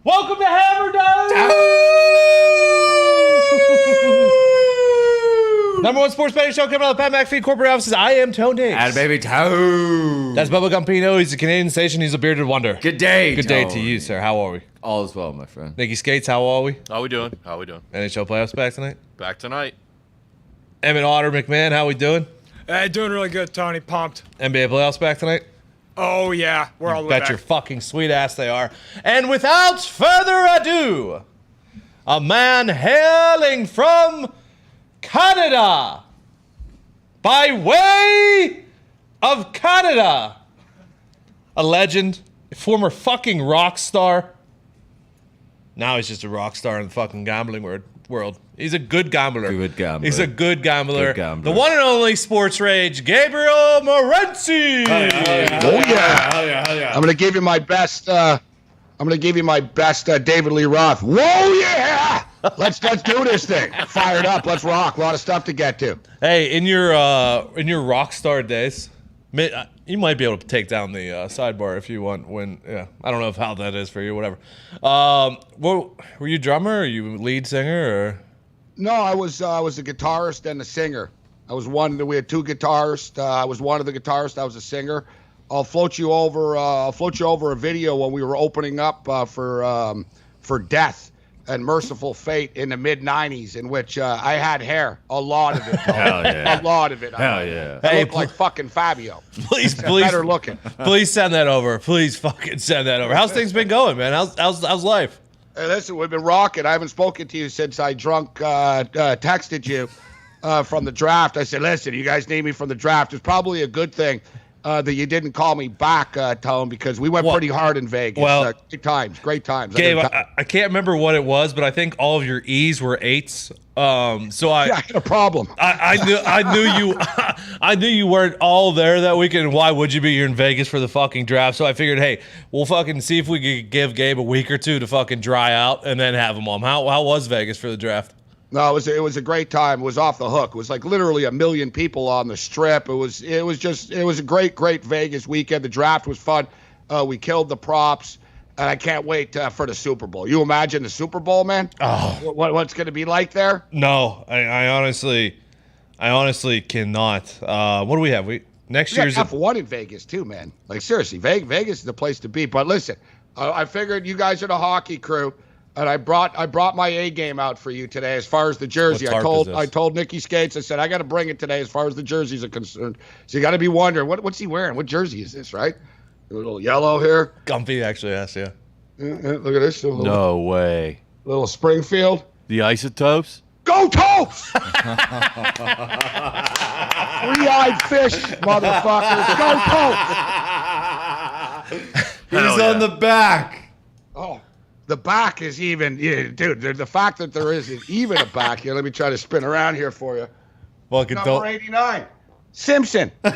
Welcome to Hammer Dahn! Number one sports betting show coming out of the Pat McAfee corporate offices. I am Tony. And baby Toe. That's Bubba Gumpino. He's a Canadian station. He's a bearded wonder. Good day, Good day to you, sir. How are we? All is well, my friend. Nicky Skates, how are we? How we doing? How we doing? NHL playoffs back tonight? Back tonight. Emmett Otter McMahon, how we doing? Hey, doing really good, Tony. Pumped. NBA playoffs back tonight? Oh, yeah. We're all the way Bet back. your fucking sweet ass they are. And without further ado, a man hailing from Canada, by way of Canada, a legend, a former fucking rock star. Now he's just a rock star in the fucking gambling world. He's a good gambler. Good gambler. He's a good gambler. Good gambler. The one and only sports rage, Gabriel Morency. Oh yeah. I'm gonna give you my best. David Lee Roth. Whoa yeah! Let's do this thing. Fired up. Let's rock. A lot of stuff to get to. Hey, in your rock star days, you might be able to take down the sidebar if you want. I don't know how that is for you. Whatever. Were you drummer? Or you lead singer? Or? No, I was a guitarist and a singer. I was one. We had two guitarists. I was one of the guitarists. I was a singer. I'll float you over a video when we were opening up for Death and Merciful Fate in the mid-'90s, in which I had hair, a lot of it. Hell yeah. A lot of it. Hell yeah. I Hey, looked like fucking Fabio. Please, Better looking. please send that over. Please fucking send that over. How's things been going, man? How's life? Hey, listen, we've been rocking. I haven't spoken to you since I texted you from the draft. I said, listen, you guys need me from the draft. It's probably a good thing that you didn't call me back, Tone, because we went pretty hard in Vegas. Well, great times. Gabe, I can't remember what it was, but I think all of your E's were 8s. So I had a problem. I knew you weren't all there that weekend. Why would you be? You're in Vegas for the fucking draft. So I figured, hey, we'll fucking see if we could give Gabe a week or two to fucking dry out and then have him on. How was Vegas for the draft? No, it was a great time. It was off the hook. It was like literally 1 million people on the strip. It was a great Vegas weekend. The draft was fun. We killed the props, and I can't wait for the Super Bowl. You imagine the Super Bowl, man? Oh, what's going to be like there? No, I honestly cannot. What do we have? Next year's F1 in Vegas too, man. Like seriously, Vegas is the place to be. But listen, I figured you guys are the hockey crew. And I brought my A game out for you today as far as the jersey. I told Nicky Skates, I said, I got to bring it today as far as the jerseys are concerned. So you got to be wondering, what's he wearing? What jersey is this, right? A little yellow here. Gumpy actually asked, yeah. Look at this. No way. Little Springfield. The Isotopes? Go Topes! Three-eyed fish, motherfuckers. Go Topes! He's on the back. Oh. The back is even, dude. The fact that there is even a back here. Let me try to spin around here for you. Number 89, Simpson. Hey,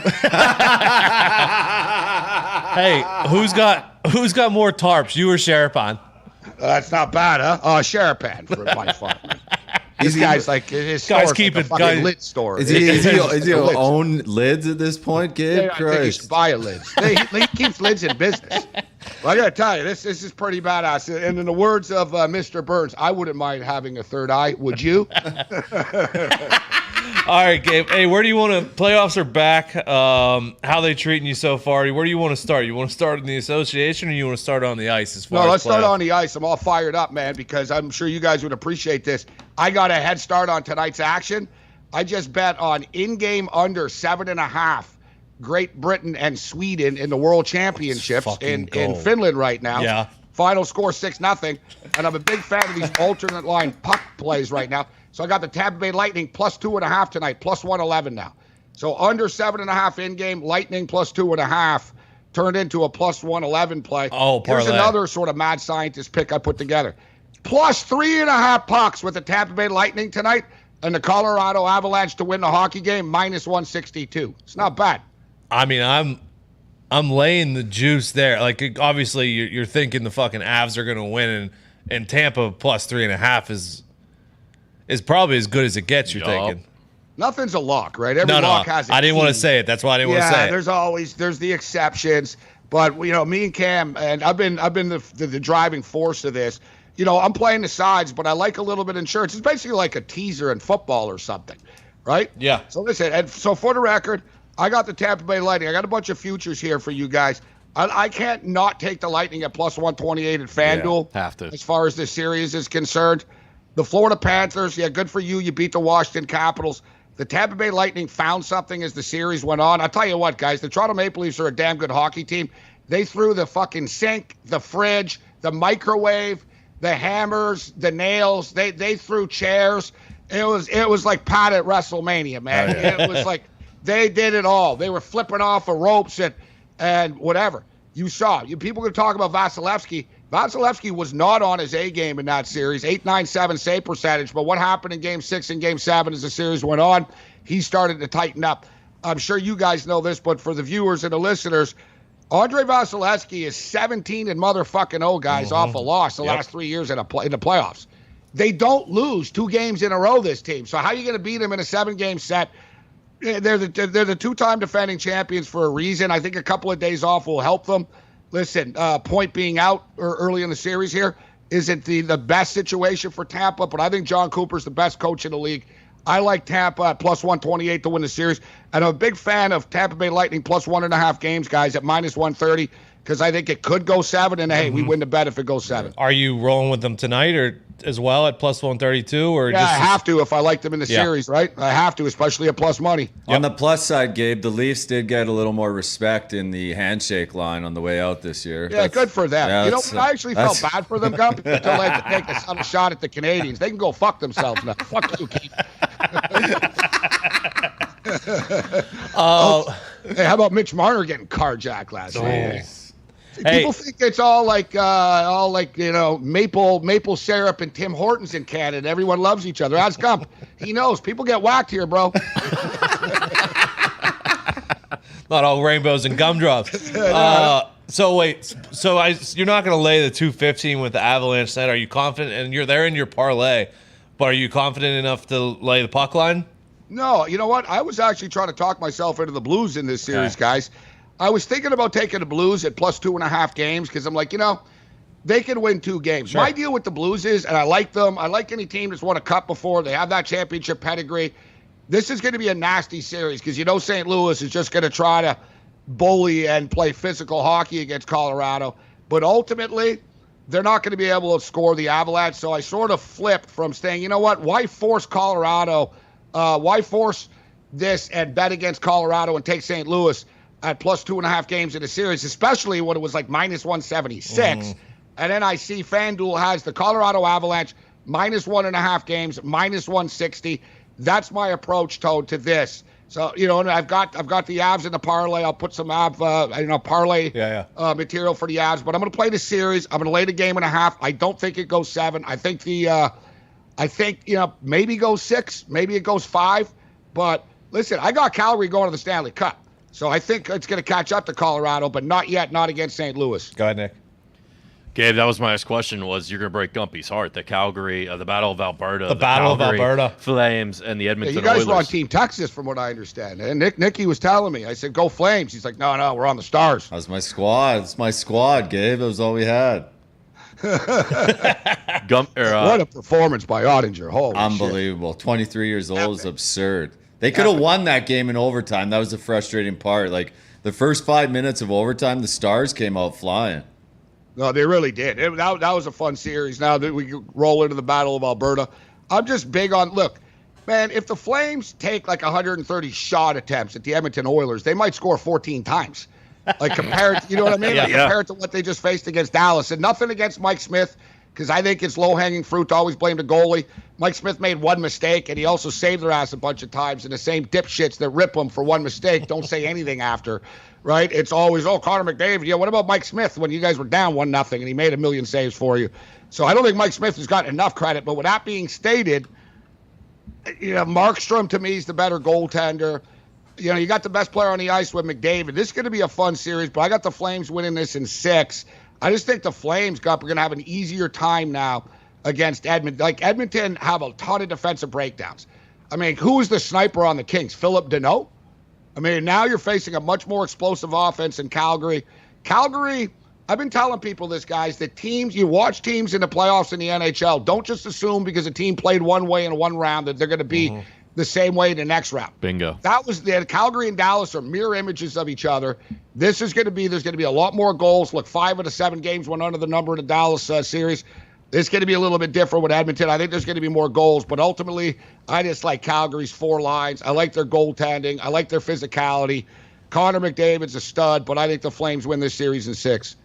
who's got more tarps, you or Sharapan? That's not bad, huh? Oh, Sharapan for my fun. This guy's like his guys keep like it. a fucking lid store. Is he own lids at this point, Gabe? I think he should buy a lids. He keeps lids in business. Well, I gotta tell you, this is pretty badass. And in the words of Mr. Burns, I wouldn't mind having a third eye. Would you? All right, Gabe. Hey, where do you want to playoffs are back? How they treating you so far? Where do you want to start? You want to start in the association, or you want to start on the ice? Let's start on the ice. I'm all fired up, man, because I'm sure you guys would appreciate this. I got a head start on tonight's action. I just bet on in-game under 7.5. Great Britain and Sweden in the World Championships in Finland right now. Yeah. Final score 6-0. And I'm a big fan of these alternate line puck plays right now. So I got the Tampa Bay Lightning plus 2.5 tonight, plus 111 now. So under 7.5 in-game, Lightning plus 2.5 turned into a plus 111 play. Oh, parlay. Here's another sort of mad scientist pick I put together. Plus 3.5 pucks with the Tampa Bay Lightning tonight and the Colorado Avalanche to win the hockey game, minus 162. It's not bad. I mean, I'm laying the juice there. Like, obviously, you're thinking the fucking Avs are going to win, and Tampa plus 3.5 is probably as good as it gets. You're thinking nothing's a lock, right? Every lock has a I didn't want to key. say it. That's why I didn't want to say it. There's the exceptions. But me and Cam, and I've been the driving force of this. I'm playing the sides, but I like a little bit of insurance. It's basically like a teaser in football or something, right? Yeah. So listen, and so for the record, I got the Tampa Bay Lightning. I got a bunch of futures here for you guys. I can't not take the Lightning at plus 128 at FanDuel. Yeah, have to. As far as this series is concerned. The Florida Panthers, yeah, good for you. You beat the Washington Capitals. The Tampa Bay Lightning found something as the series went on. I'll tell you what, guys, the Toronto Maple Leafs are a damn good hockey team. They threw the fucking sink, the fridge, the microwave, the hammers, the nails. They threw chairs. It was like Pat at WrestleMania, man. Oh, yeah. It was like they did it all. They were flipping off of ropes and whatever. You saw. People could talk about Vasilevsky. Vasilevsky was not on his A game in that series, 8.97 save percentage. But what happened in Game 6 and Game 7 as the series went on, he started to tighten up. I'm sure you guys know this, but for the viewers and the listeners, Andre Vasilevsky is 17 and motherfucking oh, guys, off a loss the last 3 years in the playoffs. They don't lose 2 games in a row, this team. So how are you going to beat them in a 7-game set? They're the 2-time defending champions for a reason. I think a couple of days off will help them. Listen, Point being out early in the series here isn't the best situation for Tampa, but I think John Cooper's the best coach in the league. I like Tampa at plus 128 to win the series. And I'm a big fan of Tampa Bay Lightning plus 1.5 games, guys, at minus 130, because I think it could go 7, and hey, we win the bet if it goes 7. Are you rolling with them tonight or as well at plus 132? Or yeah, I have to if I like them in the series, right? I have to, especially at plus money. Yep. On the plus side, Gabe, the Leafs did get a little more respect in the handshake line on the way out this year. Yeah, good for them. Yeah, I actually felt bad for them, Gump, until they had to take a shot at the Canadians. They can go fuck themselves now. Fuck you, Keith. Hey, how about Mitch Marner getting carjacked last night? People think it's all like maple syrup and Tim Hortons in Canada. Everyone loves each other. Ask Gump. He knows. People get whacked here, bro. Not all rainbows and gumdrops. So wait, you're not going to lay the 215 with the Avalanche tonight? Are you confident? And you're there in your parlay, but are you confident enough to lay the puck line? No, you know what? I was actually trying to talk myself into the Blues in this series, guys. I was thinking about taking the Blues at plus 2.5 games because I'm like, they can win 2 games. Sure. My deal with the Blues is, and I like them, I like any team that's won a cup before. They have that championship pedigree. This is going to be a nasty series because St. Louis is just going to try to bully and play physical hockey against Colorado. But ultimately, they're not going to be able to score the Avalanche. So I sort of flipped from saying, why force Colorado? Why force this and bet against Colorado and take St. Louis at plus 2.5 games in the series, especially when it was like minus 176. And then I see FanDuel has the Colorado Avalanche minus 1.5 games, minus 160. That's my approach, Toad, to this. So, and I've got the Avs in the parlay. I'll put some parlay material for the Avs, but I'm going to play the series. I'm going to lay the 1.5. I don't think it goes 7. I think maybe goes 6, maybe it goes 5. But listen, I got Calgary going to the Stanley Cup. So I think it's going to catch up to Colorado, but not yet, not against St. Louis. Go ahead, Nick. Gabe, that was my next question, was you're going to break Gumpy's heart. The Calgary, the Battle of Alberta. The Battle Calgary of Alberta. Flames and the Edmonton you guys Oilers. were on Team Texas, from what I understand. And Nicky was telling me. I said, go Flames. He's like, no, we're on the Stars. That was my squad. It's my squad, Gabe. That was all we had. What a performance by Ottinger. Holy unbelievable. 23 years old is absurd. They could have won that game in overtime. That was the frustrating part. Like, the first 5 minutes of overtime, the Stars came out flying. No, they really did. That was a fun series. Now that we roll into the Battle of Alberta, I'm just big on, look, man, if the Flames take like 130 shot attempts at the Edmonton Oilers, they might score 14 times. Like compared, you know what I mean? Compared to what they just faced against Dallas. And nothing against Mike Smith, because I think it's low-hanging fruit to always blame the goalie. Mike Smith made one mistake, and he also saved their ass a bunch of times. And the same dipshits that rip him for one mistake don't say anything after, right? It's always, Connor McDavid. Yeah, what about Mike Smith when you guys were down 1-0 and he made a million saves for you? So I don't think Mike Smith has gotten enough credit. But with that being stated, Markstrom to me is the better goaltender. You got the best player on the ice with McDavid. This is going to be a fun series, but I got the Flames winning this in 6. I just think the Flames, are going to have an easier time now against Edmonton. Like, Edmonton have a ton of defensive breakdowns. I mean, who's the sniper on the Kings? Philip Deneau? I mean, now you're facing a much more explosive offense in Calgary. Calgary, I've been telling people this, guys, that teams, you watch teams in the playoffs in the NHL, don't just assume because a team played one way in one round that they're going to be the same way in the next round. Bingo. That was the Calgary and Dallas are mirror images of each other. There's going to be a lot more goals. Look, 5 of the 7 games went under the number in the Dallas series. It's going to be a little bit different with Edmonton. I think there's going to be more goals, but ultimately, I just like Calgary's 4 lines. I like their goaltending. I like their physicality. Connor McDavid's a stud, but I think the Flames win this series in 6.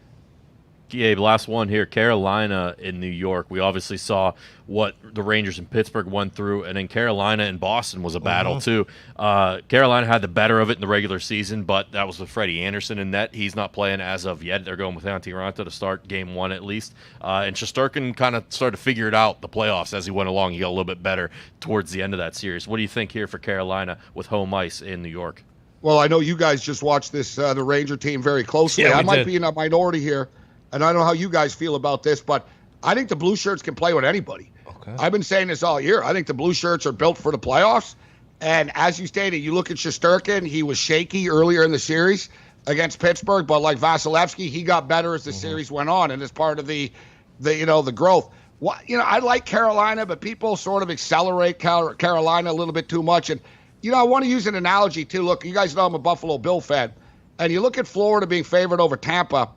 Gabe, last one here. Carolina in New York. We obviously saw what the Rangers in Pittsburgh went through, and then Carolina and Boston was a battle too. Carolina had the better of it in the regular season, but that was with Freddie Anderson in net. He's not playing as of yet. They're going with Antti Raanta to start Game 1 at least. And Shesterkin kind of started to figure it out the playoffs as he went along. He got a little bit better towards the end of that series. What do you think here for Carolina with home ice in New York? Well, I know you guys just watched this the Ranger team very closely. Yeah, I might be in a minority here. And I don't know how you guys feel about this, but I think the Blue Shirts can play with anybody. Okay. I've been saying this all year. I think the Blue Shirts are built for the playoffs. And as you stated, you look at Shesterkin, he was shaky earlier in the series against Pittsburgh, but like Vasilevsky, he got better as the series went on, and as part of the growth. I like Carolina, but people sort of accelerate Carolina a little bit too much. And I want to use an analogy too. Look, you guys know I'm a Buffalo Bill fan, and you look at Florida being favored over Tampa.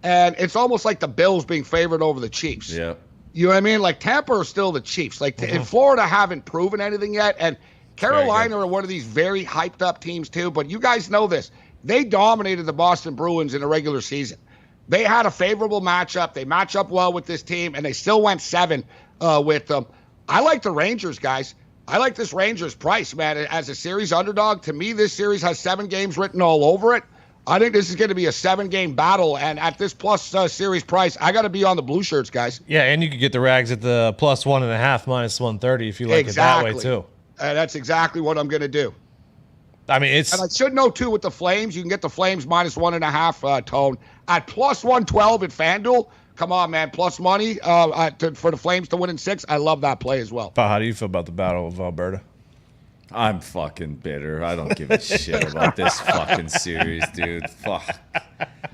And it's almost like the Bills being favored over the Chiefs. Yeah. You know what I mean? Like, Tampa are still the Chiefs. Like, in Florida haven't proven anything yet. And Carolina are one of these very hyped-up teams, too. But you guys know this. They dominated the Boston Bruins in the regular season. They had a favorable matchup. They match up well with this team, and they still went 7 with them. I like the Rangers, guys. I like this Rangers price, man. As a series underdog, to me, this series has 7 games written all over it. I think this is going to be a 7-game battle, and at this plus series price, I got to be on the Blue Shirts, guys. Yeah, and you could get the Rags at the +1.5, -130 if you like it that way too. That's exactly what I'm going to do. I mean, and I should know too with the Flames, you can get the Flames -1.5 tone at +112 at FanDuel. Come on, man, plus money for the Flames to win in 6. I love that play as well. How do you feel about the Battle of Alberta? I'm fucking bitter. I don't give a shit about this fucking series, dude. Fuck.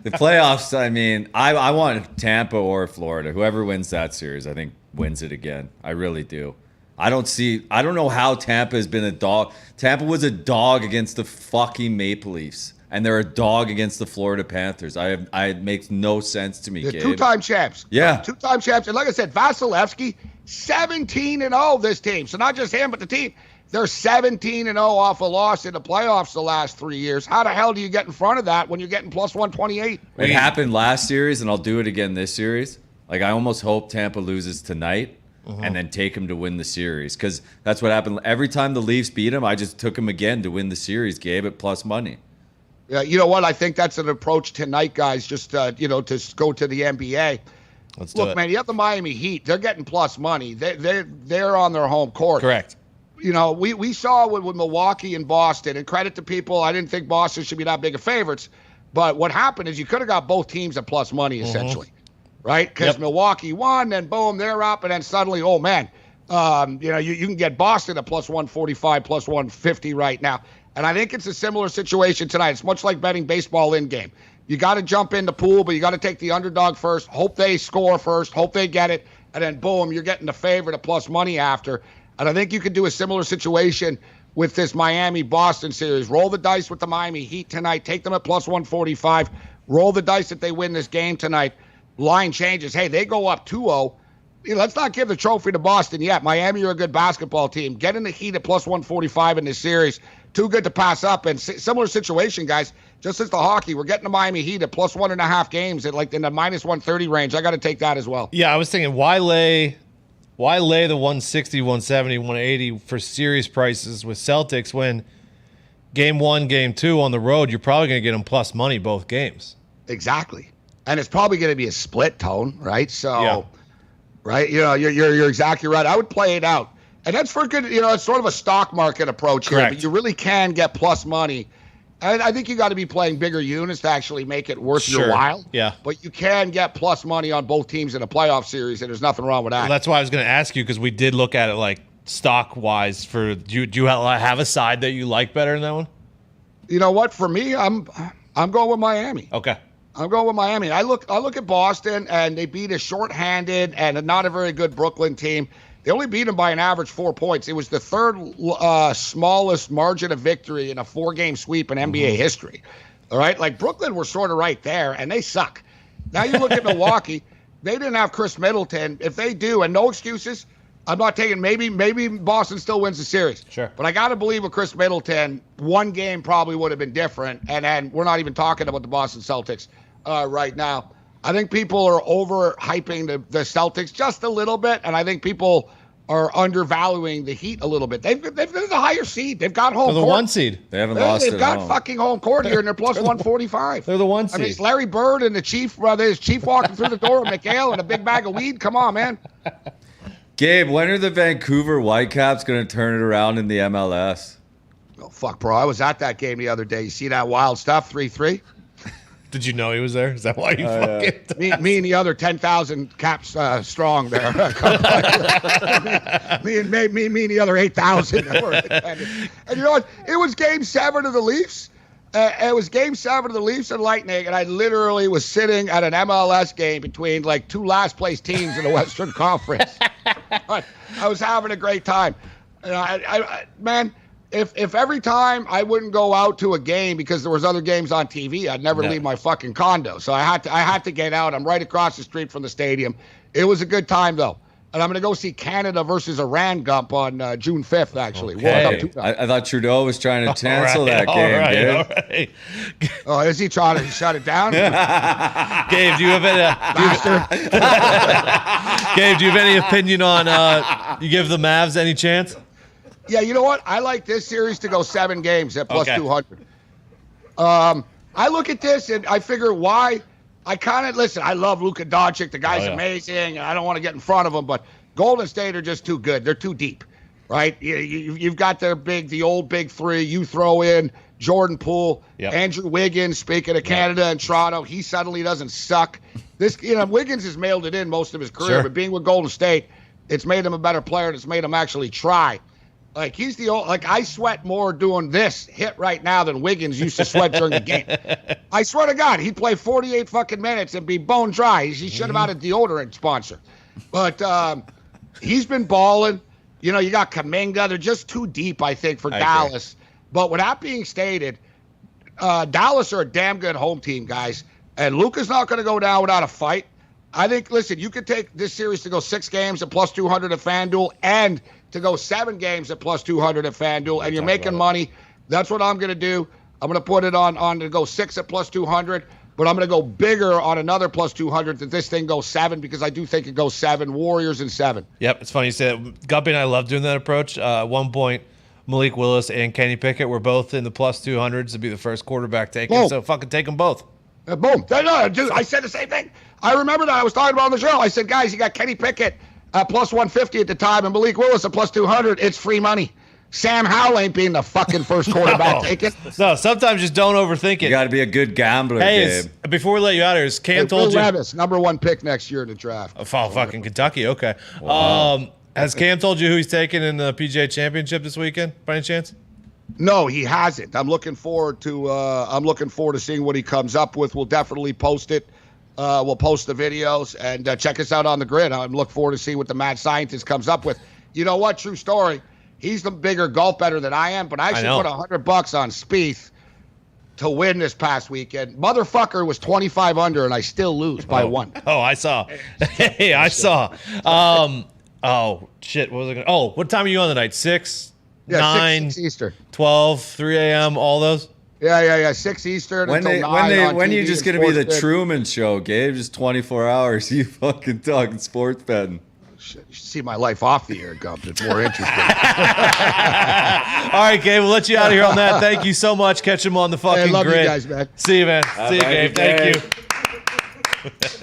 The playoffs, I mean, I want Tampa or Florida. Whoever wins that series, I think, wins it again. I really do. I don't know how Tampa has been a dog. Tampa was a dog against the fucking Maple Leafs, and they're a dog against the Florida Panthers. It makes no sense to me, They're Gabe. 2-time champs. Yeah. 2-time champs. And like I said, Vasilevsky, 17-0 this team. So not just him, but the team. They're 17-0 off a loss in the playoffs the last 3 years. How the hell do you get in front of that when you're getting +128? It happened last series, and I'll do it again this series. Like, I almost hope Tampa loses tonight and then take them to win the series, because that's what happened. Every time the Leafs beat them, I just took them again to win the series, Gabe, at plus money. Yeah, you know what? I think that's an approach tonight, guys, just, to go to the NBA. Look, man, you have the Miami Heat. They're getting plus money. They're on their home court. Correct. We saw with Milwaukee and Boston, and credit to people, I didn't think Boston should be that big of favorites. But what happened is you could have got both teams at plus money, essentially, right? Because Milwaukee won, then boom, they're up, and then suddenly, oh, man, you can get Boston at +145, +150 right now. And I think it's a similar situation tonight. It's much like betting baseball in-game. You got to jump in the pool, but you got to take the underdog first, hope they score first, hope they get it, and then boom, you're getting the favorite at plus money after. And I think you could do a similar situation with this Miami-Boston series. Roll the dice with the Miami Heat tonight. Take them at +145. Roll the dice that they win this game tonight. Line changes. Hey, they go up 2-0. Let's not give the trophy to Boston yet. Miami are a good basketball team. Get in the Heat at +145 in this series. Too good to pass up. And similar situation, guys. Just as the hockey, we're getting the Miami Heat at +1.5 games at in the -130 range. I got to take that as well. Yeah, I was thinking, why lay the 160, 170, 180 for series prices with Celtics when game 1, game 2 on the road, you're probably going to get them plus money both games. Exactly. And it's probably going to be a split tone, right? So, right, you're exactly right. I would play it out. And that's for good, it's sort of a stock market approach here. Correct. But you really can get plus money. And I think you got to be playing bigger units to actually make it worth your while. Yeah. But you can get plus money on both teams in a playoff series, and there's nothing wrong with that. Well, that's why I was going to ask you, because we did look at it like stock-wise. Do you have a side that you like better in that one? You know what? For me, I'm going with Miami. Okay. I'm going with Miami. I look at Boston, and they beat a shorthanded and not a very good Brooklyn team. They only beat them by an average 4 points. It was the third smallest margin of victory in a 4-game sweep in NBA history. All right, like Brooklyn were sort of right there, and they suck. Now you look at Milwaukee. They didn't have Chris Middleton. If they do, and no excuses, I'm not taking. Maybe Boston still wins the series. Sure. But I got to believe with Chris Middleton, one game probably would have been different. And we're not even talking about the Boston Celtics right now. I think people are overhyping the Celtics just a little bit, and I think people are undervaluing the Heat a little bit. They're the higher seed. They've got home They're the court. 1 seed. They haven't lost They've at got home. fucking home court here, and they're plus 145. They're the 1 I seed. mean, it's Larry Bird and the Chief. There's Chief walking through the door with McHale and a big bag of weed. Come on, man. Gabe, when are the Vancouver Whitecaps going to turn it around in the MLS? Oh, fuck, bro. I was at that game the other day. You see that wild stuff, 3-3? Did you know he was there? Is that why you fucking... Me and the other 10,000 caps strong there. me and the other 8,000. And you know what? It was Game 7 of the Leafs. It was Game 7 of the Leafs and Lightning, and I literally was sitting at an MLS game between like 2 last-place teams in the Western Conference. But I was having a great time. Man, if every time I wouldn't go out to a game because there was other games on TV, I'd never leave my fucking condo. So I had to get out. I'm right across the street from the stadium. It was a good time though. And I'm going to go see Canada versus Iran Gump on June 5th, actually. Okay. I thought Trudeau was trying to cancel that game, all right. Oh, is he trying to shut it down? Gabe, do you have any opinion on you give the Mavs any chance? Yeah, you know what? I like this series to go 7 games at plus 200. I look at this and I figure why. Listen, I love Luka Doncic. The guy's amazing, and I don't want to get in front of him, but Golden State are just too good. They're too deep, right? You've got the old big three. You throw in Jordan Poole, Andrew Wiggins, speaking of Canada and Toronto, he suddenly doesn't suck. Wiggins has mailed it in most of his career, but being with Golden State, it's made him a better player, and it's made him actually try. Like, he's I sweat more doing this hit right now than Wiggins used to sweat during the game. I swear to God, he'd play 48 fucking minutes and be bone dry. He should have had a deodorant sponsor. But he's been balling. You got Kuminga. They're just too deep, I think, for Dallas. But with that being stated, Dallas are a damn good home team, guys. And Luka's not going to go down without a fight. I think, listen, you could take this series to go 6 games at plus 200 at FanDuel and to go 7 games at plus 200 at FanDuel, and you're making money. That's what I'm going to do. I'm going to put it on to go 6 at plus 200, but I'm going to go bigger on another plus 200 that this thing goes 7 because I do think it goes 7. Warriors in 7. Yep, it's funny you say that. Guppy and I love doing that approach. At one point, Malik Willis and Kenny Pickett were both in the plus 200s to be the first quarterback taken, so fucking take them both. Boom. No, dude, I said the same thing. I remember that. I was talking about on the show. I said, guys, you got Kenny Pickett at plus 150 at the time and Malik Willis at plus 200. It's free money. Sam Howell ain't being the fucking first quarterback taken. No, sometimes just don't overthink it. You got to be a good gambler, Gabe. Before we let you out here, is Cam told you? Levis, number 1 pick next year in the draft. Oh, fucking Kentucky. Okay. Wow. Has Cam told you who he's taking in the PGA Championship this weekend, by any chance? No, he hasn't. I'm looking forward to seeing what he comes up with. We'll definitely post it. We'll post the videos and check us out on the grid. I look forward to see what the mad scientist comes up with. You know what? True story. He's the bigger golf better than I am, but I actually put $100 on Spieth to win this past weekend. Motherfucker was 25 under, and I still lose by 1. Oh, I saw. Hey, I saw. Oh shit! What was I gonna? Oh, what time are you on tonight? 6, 9, 6 Eastern, 12, 3 a.m. All those. Yeah. 6 Eastern When until 9 when are you TV just and going to be the Sports Grid. Truman Show, Gabe? Just 24 hours. You fucking talking sports betting. You should see my life off the air, Gump. It's more interesting. All right, Gabe. We'll let you out of here on that. Thank you so much. Catch him on the fucking love grid. you guys, man. See you, man. See you, Gabe. Thank you.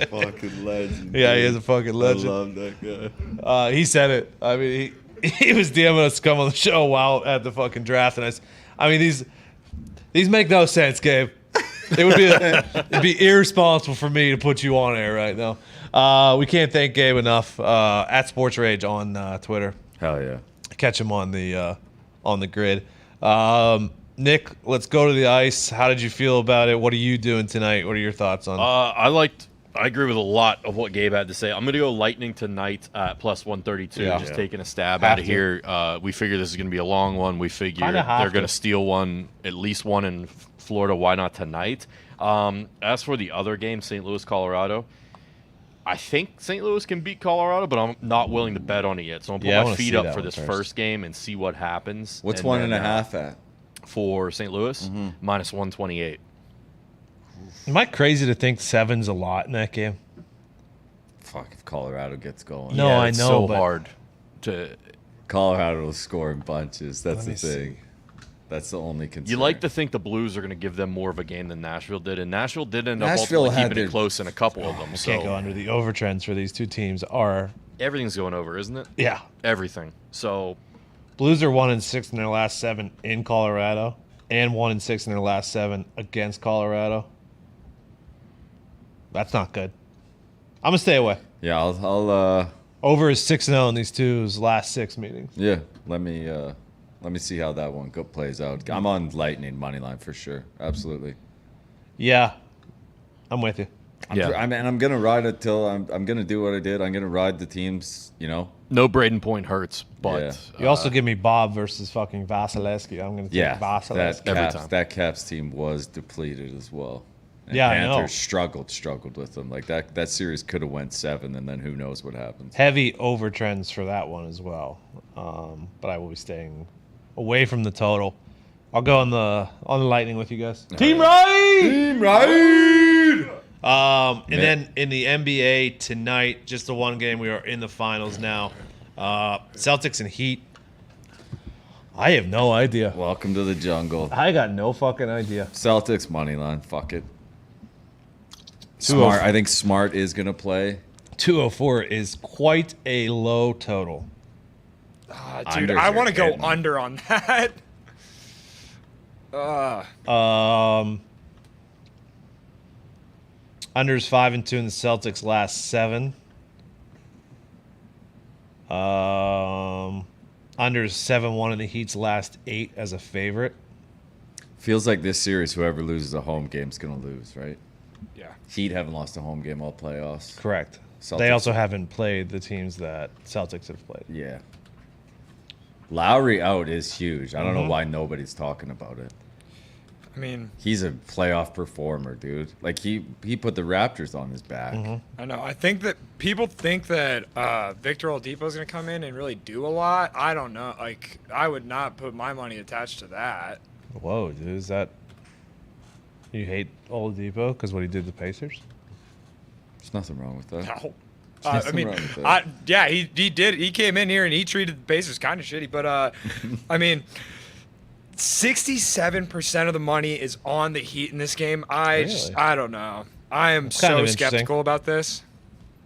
Fucking legend. Yeah, he is a fucking legend. I love that guy. He said it. I mean, he was DMing us to come on the show while at the fucking draft, and these make no sense, Gabe. It'd be irresponsible for me to put you on air right now. We can't thank Gabe enough. At Sports Rage on Twitter. Hell yeah. Catch him on the grid. Nick, let's go to the ice. How did you feel about it? What are you doing tonight? What are your thoughts on? I agree with a lot of what Gabe had to say. I'm going to go Lightning tonight at plus 132. Yeah. Just taking a stab Have out of to. here. We figure this is going to be a long one. We figure Kinda have they're going to. to steal one, at least one in Florida. Why not tonight? As for the other game, St. Louis, Colorado, I think St. Louis can beat Colorado, but I'm not willing to bet on it yet. So I'm going Yeah, I to put my wanna feet see up that for one this first. first game and see what happens. What's And 1.5 then, at? for St. Louis? Minus 128. Am I crazy to think 7's a lot in that game? Fuck, if Colorado gets going. No, Yeah, I it's know, so but- hard to. Colorado will score in bunches. That's Let the me thing. That's the only concern. You like to think the Blues are going to give them more of a game than Nashville did, and Nashville did end up Nashville ultimately had keeping their- it close in a couple of them. Can't go So under the over trends for these two teams are everything's going over, isn't it? yeah. Everything. So Blues are 1-6 in their last 7 in Colorado, and 1-6 in their last 7 against Colorado. That's not good. I'm gonna stay away. Yeah, I'll Over is 6-0 in these two's last 6 meetings. yeah, let me see how that one plays out. I'm on Lightning money line for sure. Absolutely. Yeah, I'm with you. I'm gonna ride it till I'm gonna do what I did. I'm gonna ride the teams. no Braden Point hurts, but Yeah. You also give me Bob versus fucking Vasilevsky. I'm gonna take Yeah, Vasilevsky. every time. That Caps team was depleted as well. And Yeah, I know. Panthers struggled with them. Like that series could have went 7, and then who knows what happens. Heavy over trends for that one as well. But I will be staying away from the total. I'll go on the Lightning with you guys. Team Ride! Team Ride! And then in the NBA tonight, just the one game, we are in the finals now. Celtics and Heat. I have no idea. Welcome to the jungle. I got no fucking idea. Celtics money line. Fuck it. 204. Smart. I think Smart is gonna play. 204 is quite a low total. Dude, Unders I are want to go getting- under on that. Unders 5-2 in the Celtics last 7. Unders 7-1 in the Heat's last 8 as a favorite. Feels like this series, whoever loses a home game's gonna lose, right? Yeah. Heat haven't lost a home game all playoffs. Correct. Celtics. They also haven't played the teams that Celtics have played. Yeah. Lowry out is huge. I don't Mm-hmm. know why nobody's talking about it. I mean, He's a playoff performer, dude. Like he put the Raptors on his back. Mm-hmm. I know. I think that people think that Victor Oladipo is going to come in and really do a lot. I don't know. Like, I would not put my money attached to that. Whoa, dude, is that you hate Oladipo because what he did to the Pacers? There's nothing wrong with that. No. There's I nothing mean, wrong with that. yeah, he did. He came in here and he treated the Pacers kind of shitty. But, I mean, 67% of the money is on the Heat in this game. I don't know. I am kind of so interesting. skeptical about this.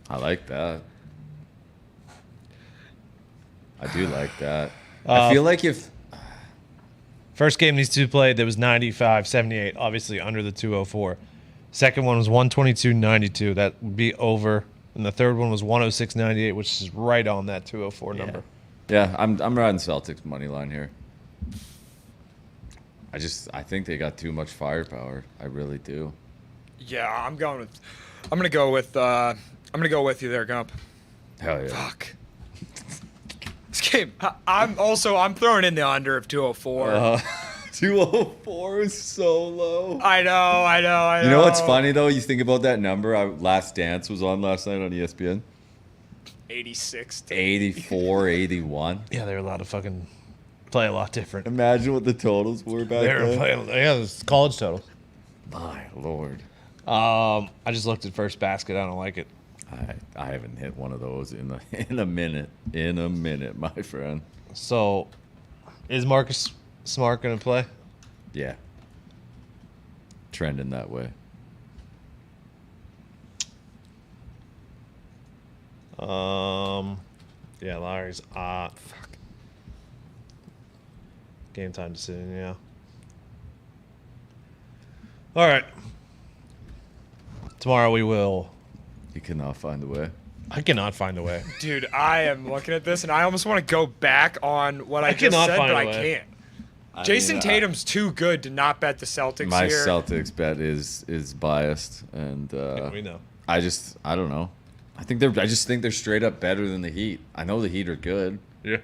I like that. I do like that. I feel like if First game these two played, there was 95-78, obviously under the 204. Second one was 122-92. That would be over. And the third one was 106-98, which is right on that 204 number. yeah, I'm riding Celtics money line here. I think they got too much firepower. I really do. Yeah, I'm gonna go with you there, Gump. Hell yeah. Fuck. This game. I'm throwing in the under of 204. 204 is so low. I know. You know what's funny though? You think about that number. Last Dance was on last night on ESPN. 86. 84, 81. Yeah, they were allowed to fucking play a lot different. Imagine what the totals were back They were then. playing, yeah, it's college totals. My lord. I just looked at first basket. I don't like it. I haven't hit one of those in a minute. In a minute, my friend. So, is Marcus Smart going to play? Yeah. Trending that way. Yeah, Larry's fuck. Game time decision, yeah. All right. Tomorrow we will. You cannot find a way. I cannot find a way. Dude, I am looking at this and I almost want to go back on what I just cannot said, find but a I way. can't. Jason Tatum's too good to not bet the Celtics My here. Celtics bet is biased, and we know. I don't know. I just think they're straight up better than the Heat. I know the Heat are good, Yeah.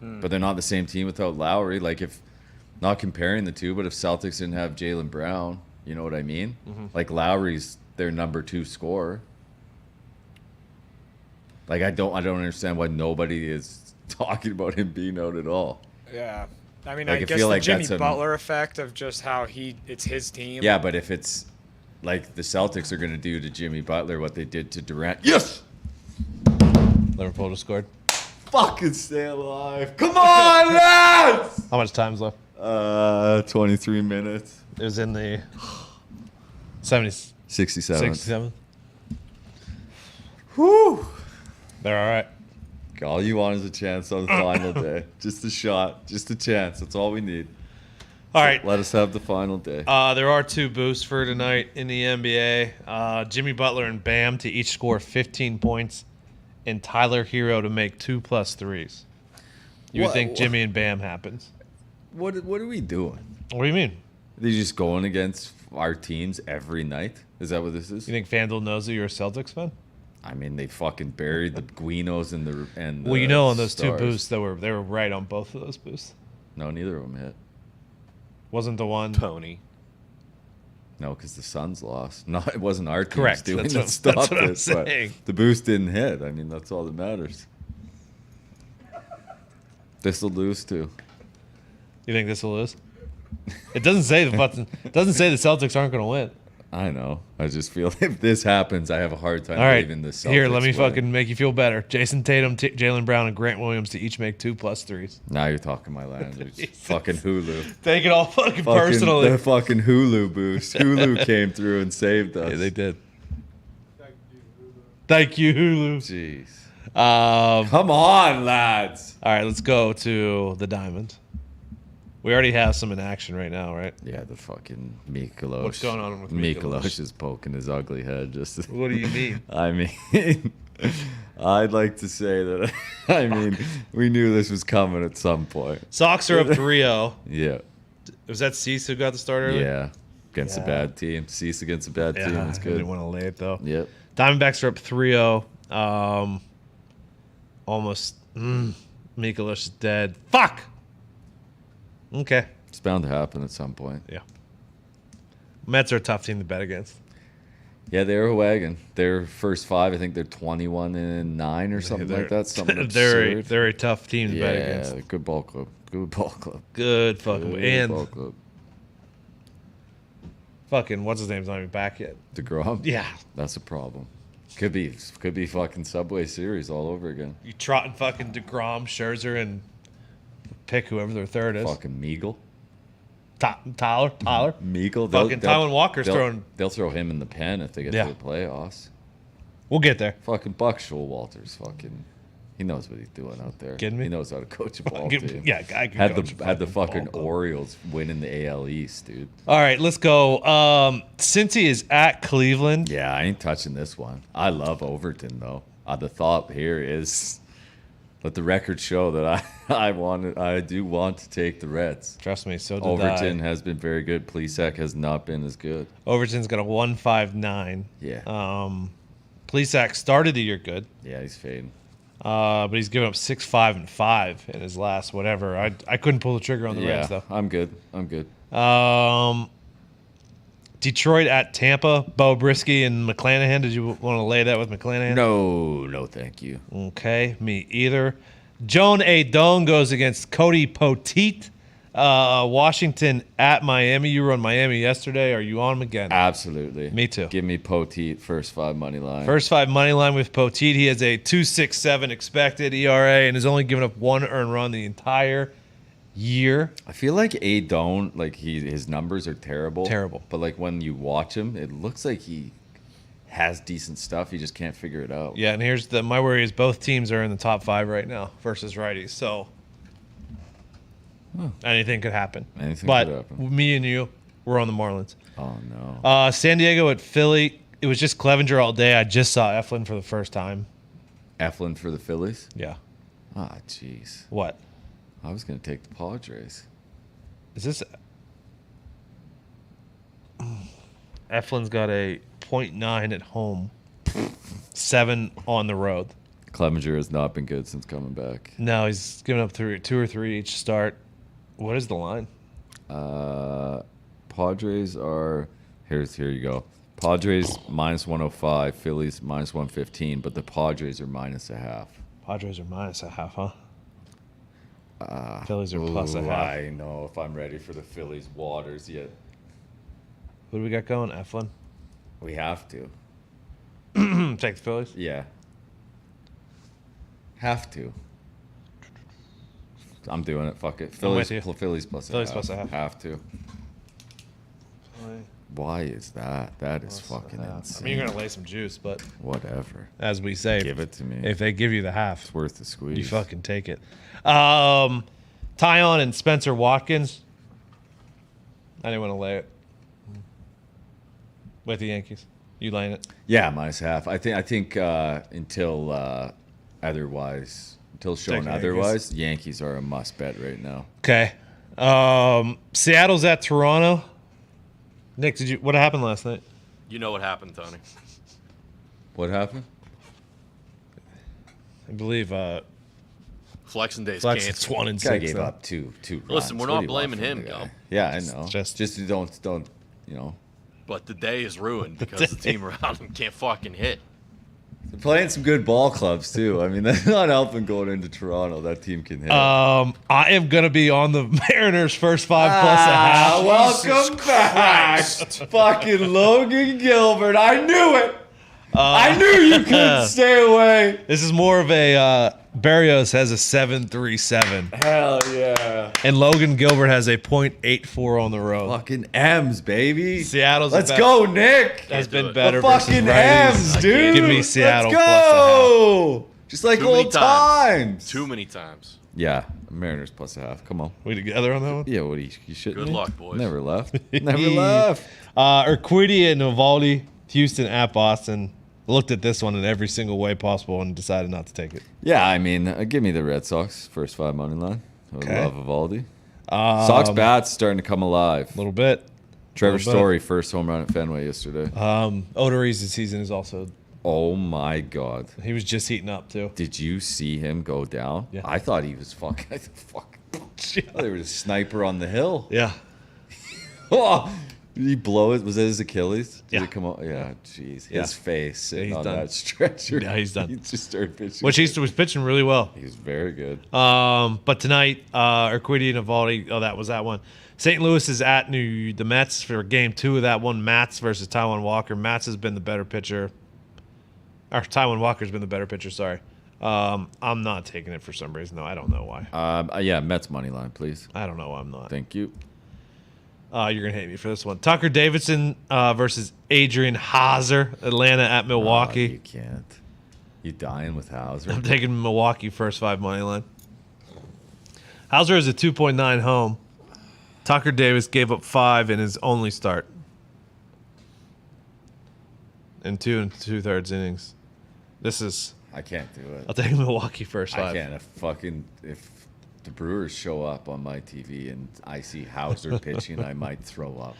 but they're not the same team without Lowry. Like, if not comparing the two, but if Celtics didn't have Jaylen Brown, you know what I mean? Like, Lowry's their number 2 scorer. Like, I don't understand why nobody is talking about him being out at all. Yeah. I mean, Like, I I guess feel the like Jimmy that's Butler effect of just how it's his team. Yeah, but if it's like the Celtics are going to do to Jimmy Butler what they did to Durant. Yes! Liverpool just scored. Fucking stay alive. Come on, lads! How much time's left? 23 minutes. It was in the 70s. 67. 67. Whew. They're all right. All you want is a chance on the final day. Just a shot. Just a chance. That's all we need. All right. Let us have the final day. There are 2 boosts for tonight in the NBA. Jimmy Butler and Bam to each score 15 points, and Tyler Hero to make 2+ threes. You would think Jimmy and Bam happens. What are we doing? What do you mean? Are they just going against our teams every night? Is that what this is? You think FanDuel knows that you're a Celtics fan? I mean, they fucking buried the Guinos and the Well, you know, on those Stars. 2 boosts, they were right on both of those boosts. No, neither of them hit. Wasn't the one Tony. No, because the Suns lost. No, it wasn't our teams Correct. doing That's it. what- Stop that's what I'm it. saying. But the boost didn't hit. I mean, that's all that matters. This will lose too. You think this will lose? It doesn't say the Celtics aren't going to win. I know. I just feel if this happens, I have a hard time All right, believing the Celtics here, let me win. fucking make you feel better. Jason Tatum, Jaylen Brown, and Grant Williams to each make 2+ threes. Now you're talking my language. Jesus. Fucking Hulu. Take it all fucking personally. The fucking Hulu boost. Hulu came through and saved us. Yeah, they did. Thank you, Hulu. Jeez. Come on, lads. All right, let's go to the Diamond. We already have some in action right now, right? Yeah, the fucking Mikulosh. What's going on with Mikulosh is poking his ugly head. Just. What do you mean? I mean, I'd like to say that. I mean, we knew this was coming at some point. Sox are up 3-0. Yeah. Was that Cease who got the start early? Yeah. Against a bad team. Cease against a bad team. That's I good. didn't want to lay it, though. Yep. Diamondbacks are up 3-0. Almost. Mikulosh is dead. Fuck! Okay. It's bound to happen at some point. Yeah. Mets are a tough team to bet against. Yeah, they're a wagon. Their first 5, I think they're 21-9 or something like that. Something absurd. They're a tough team to bet against. Yeah, good ball club. Good ball club. Good fucking Good and ball club. fucking what's his name's not even back yet. DeGrom? Yeah. That's a problem. Could be fucking Subway Series all over again. You trotting fucking DeGrom, Scherzer, and pick whoever their third is. Fucking Meagle. Tyler. Meagle. Fucking Tywin Walker's throwing. They'll throw him in the pen if they get Yeah. to the playoffs. We'll get there. Fucking Buck Showalter's fucking. He knows what he's doing out there. Kidding me? He knows how to coach a ball Give- team. yeah, I can had coach the a had the fucking fucking ball club. Orioles winning the AL East, dude. All right, let's go. Cincy is at Cleveland. Yeah, I ain't touching this one. I love Overton though. The thought here is, let the record show that I do want to take the Reds. Trust me, so did Overton I. has been very good. Plesac has not been as good. Overton's got a 1.59. Yeah. Plesac started the year good, Yeah, he's fading. but he's given up 6, 5, and 5 in his last whatever. I couldn't pull the trigger on the Reds though. I'm good. I'm good. Detroit at Tampa. Bo Brisky and McClanahan. Did you want to lay that with McClanahan? No, thank you. Okay, me either. Joan A. Doan goes against Cody Poteet. Washington at Miami. You were on Miami yesterday. Are you on them again? Absolutely. Me too. Give me Poteet first 5 money line. First 5 money line with Poteet. He has a 2.67 expected ERA and has only given up 1 earned run the entire year. I feel like A don't like his numbers are terrible. Terrible. But like when you watch him, it looks like he has decent stuff. He just can't figure it out. Yeah, and here's my worry is both teams are in the top 5 right now versus righties. So anything could happen. Anything but could happen. me and you, we're on the Marlins. Oh no. San Diego at Philly. It was just Clevenger all day. I just saw Eflin for the first time. Eflin for the Phillies? Yeah. Ah, jeez. What? I was gonna take the Padres. Is this? Eflin's got a 0.9 at home, 7 on the road. Clevenger has not been good since coming back. No, he's giving up 2 or 3 each start. What is the line? Padres are here you go. Padres minus 105, Phillies minus 115, but the Padres are minus a half. Padres are minus a half, huh? Phillies are plus a half. I know if I'm ready for the Phillies waters yet. What do we got going, Eflin? We have to. Take the Phillies? Yeah. Have to. I'm doing it. Fuck it. I'm with Phillies, you. Phillies plus Phillies a half. plus a half. Have to. Why is that? That is fucking I insane. mean, you're going to lay some juice, but Whatever. as we say, Give it to me. if they give you the half, It's worth the squeeze. you fucking take it. Tyon and Spencer Watkins. I didn't want to lay it. With the Yankees. You laying it? Yeah, minus half. I think until otherwise, until shown Take the otherwise, Yankees are a must bet right now. Okay. Seattle's at Toronto. Nick, what happened last night? You know what happened, Tony. What happened? I believe Flexing days Flex canceled. it's 1 and Guy 6. gave though. up two runs. Listen, we're What not do you want blaming from him, the guy? though. Yeah, I know. Just- don't you know. But the day is ruined because the team around him can't fucking hit. They're playing some good ball clubs too. I mean, that's not helping going into Toronto. That team can hit. I am gonna be on the Mariners first 5 plus a half. Welcome back, fucking Logan Gilbert. I knew it. I knew you couldn't stay away. This is more of a Barrios has a 7.37, Hell yeah. and Logan Gilbert has a .84 on the road. Fucking M's, baby. Seattle's Let's the go, Nick. has been do it. better The fucking versus righties. M's, dude. Give me Seattle Let's plus go. Just like Too many old times. Too many times. Yeah, Mariners plus a half. Come on. We together on that one? Yeah, what you shouldn't. Good luck, boys. Never left. Never left. Urquidy and Eovaldi, Houston at Boston. Looked at this one in every single way possible and decided not to take it. Yeah, I mean, give me the Red Sox first 5 money line. I would Okay. love Eovaldi. Sox bats starting to come alive. A little bit. Trevor little bit. Story first home run at Fenway yesterday. Odorizzi's season is also. Oh my God! He was just heating up too. Did you see him go down? Yeah. I thought he was fucking. I thought there was a sniper on the hill. Yeah. Oh, did he blow it? Was that his Achilles? Did Yeah. it come out? Yeah, jeez. Yeah. His face sitting he's on done. that stretcher. Yeah, he's done. He just started pitching. Which he was pitching really well. He was very good. But tonight, Urquidy and Eovaldi. Oh, that was that one. St. Louis is at the Mets for game 2 of that one. Mats versus Taijuan Walker. Mats has been the better pitcher. Or Taijuan Walker's been the better pitcher. Sorry. I'm not taking it for some reason. No, I don't know why. Yeah, Mets money line, please. I don't know why I'm not. Thank you. You're gonna hate me for this one. Tucker Davidson versus Adrian Hauser. Atlanta at You Milwaukee. can't. You dying with Hauser? I'm taking Milwaukee first 5 money line. Hauser is a 2.9 home. Tucker Davis gave up 5 in his only start. In 2 2/3 innings. This is. I can't do it. I'll take Milwaukee first 5. I can't. If the Brewers show up on my TV and I see Hauser pitching, I might throw up.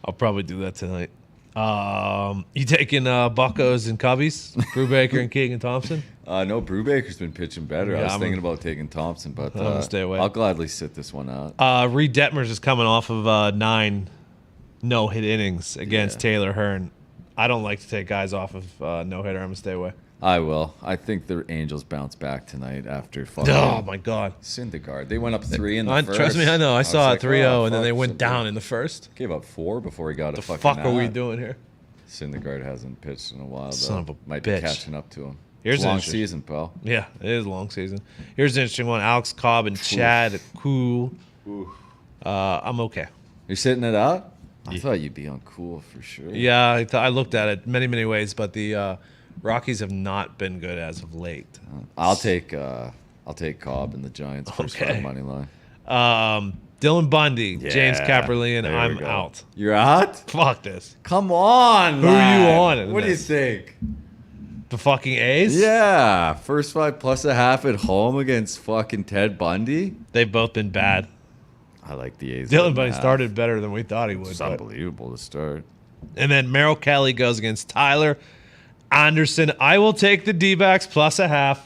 I'll probably do that tonight. You taking Buccos and Cubbies? Brubaker and Keegan Thompson? No, Brubaker's been pitching better. Yeah, I was I'm thinking about taking Thompson, but I'm gonna stay away. I'll gladly sit this one out. Reed Detmers is coming off of 9 no-hit innings against Taylor Hearn. I don't like to take guys off of no-hitter. I'm going to stay away. I will. I think the Angels bounce back tonight after fucking Oh, my God. Syndergaard. They went up 3 in the first. Trust me, I know. I was saw like, it 3-0, and then fuck, they went Syndergaard. down in the first. Gave up 4 before he got a The fucking fuck are we ad. doing here? Syndergaard hasn't pitched in a while, though. Son of a Might bitch. be catching up to him. Here's It's a an long interesting- season, pal. Yeah, it is a long season. Here's an interesting one. Alex Cobb and Chad Cool. I'm okay. You're sitting it out? I thought you'd be on cool for sure. Yeah, I looked at it many, many ways, but the Rockies have not been good as of late. I'll take Cobb and the Giants first Okay. 5 money line. Dylan Bundy, James Yeah, Kaperlian, there we I'm go. out. You're out? Fuck this. Come on, Who are you lad. on in What do you this? think? The fucking A's? Yeah, first 5 plus a half at home against fucking Ted Bundy. They've both been bad. I like the A's. Dylan Bunny started better than we thought he would. It's but- unbelievable to start. And then Merrill Kelly goes against Tyler Anderson. I will take the D-backs plus a half.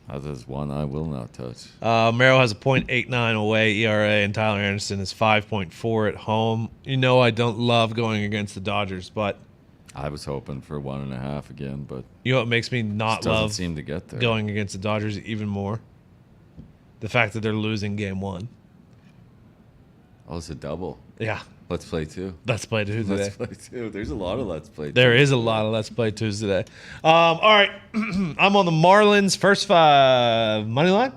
That is one I will not touch. Merrill has a .89 away ERA, and Tyler Anderson is 5.4 at home. You know I don't love going against the Dodgers, but I was hoping for 1.5 again, but you know what makes me not doesn't love seem to get there. going against the Dodgers even more? The fact that they're losing game 1. Oh, it's a double. Yeah. Let's play 2. Let's play Tuesday. Let's play 2. There's a lot of Let's Play. There is a lot of Let's Play Tuesday. All right. I'm on the Marlins first 5 money line.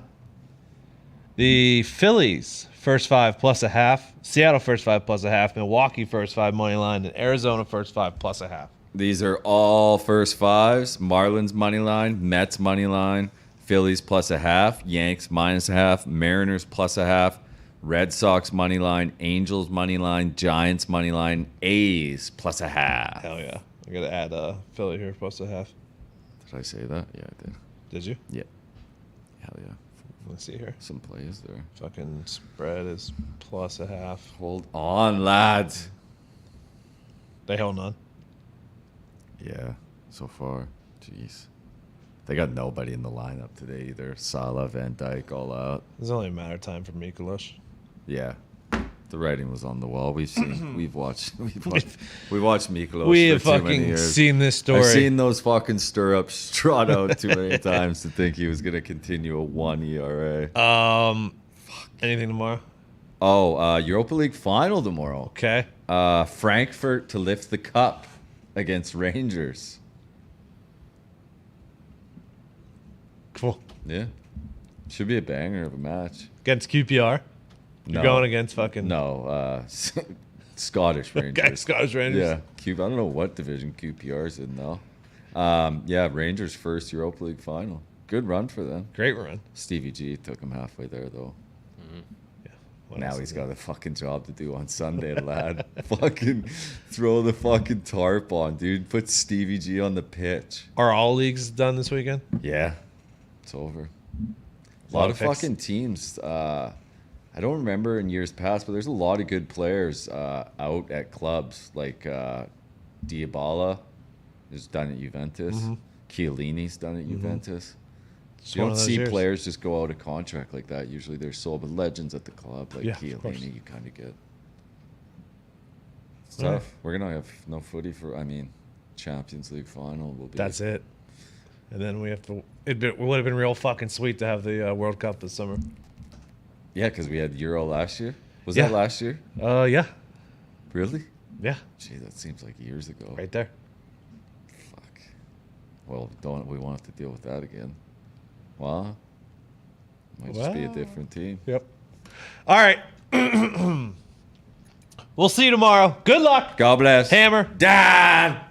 The Phillies first 5 plus a half. Seattle first 5 plus a half. Milwaukee first 5 money line. And Arizona first 5 plus a half. These are all first 5s. Marlins money line, Mets money line, Phillies plus a half, Yanks minus a half, Mariners plus a half, Red Sox money line, Angels money line, Giants money line, A's plus a half. Hell yeah. I got to add Philly here plus a half. Did I say that? Yeah, I did. Did you? Yeah. Hell yeah. Let's see here. Some plays there. Fucking spread is plus a half. Hold on, lads. They held on. Yeah, so far. Jeez. They got nobody in the lineup today either. Sala, Van Dyke, all out. It's only a matter of time for Mikulas. Yeah. The writing was on the wall. We've watched Mikulas We for have too many fucking years. seen this story. I've seen those fucking stirrups trot out too many times to think he was gonna continue a 1 ERA. Anything tomorrow? Oh, Europa League final tomorrow. Okay. Frankfurt to lift the cup against Rangers. Cool. Yeah. Should be a banger of a match. Against QPR. You're going against fucking No, Scottish Rangers. Okay, Scottish Rangers. Yeah, I don't know what division QPR's in though. Yeah, Rangers first Europa League final. Good run for them. Great run. Stevie G took him halfway there though. Yeah. What Now else he's is got a fucking job to do on Sunday, lad. Fucking throw the fucking tarp on, dude. Put Stevie G on the pitch. Are all leagues done this weekend? Yeah, it's over. A lot of picks. fucking teams. I don't remember in years past, but there's a lot of good players out at clubs like Diabala is done at Juventus. Chiellini's done at Juventus. It's You one don't of those see years. players just go out of contract like that. Usually they're sold, but legends at the club like Yeah, of course. Chiellini, you kind of get. It's All right. tough. We're gonna have no footy for. Champions League final will be. That's it. And then we have to. It would have been real fucking sweet to have the World Cup this summer. Yeah, because we had Euro last year. Was Yeah. that last year? Yeah. Really? Yeah. Gee, that seems like years ago. Right there. Fuck. Well, don't we won't have to deal with that again? Well, might just be a Well. different team. Yep. All right. We'll see you tomorrow. Good luck. God bless. Hammer. Dad.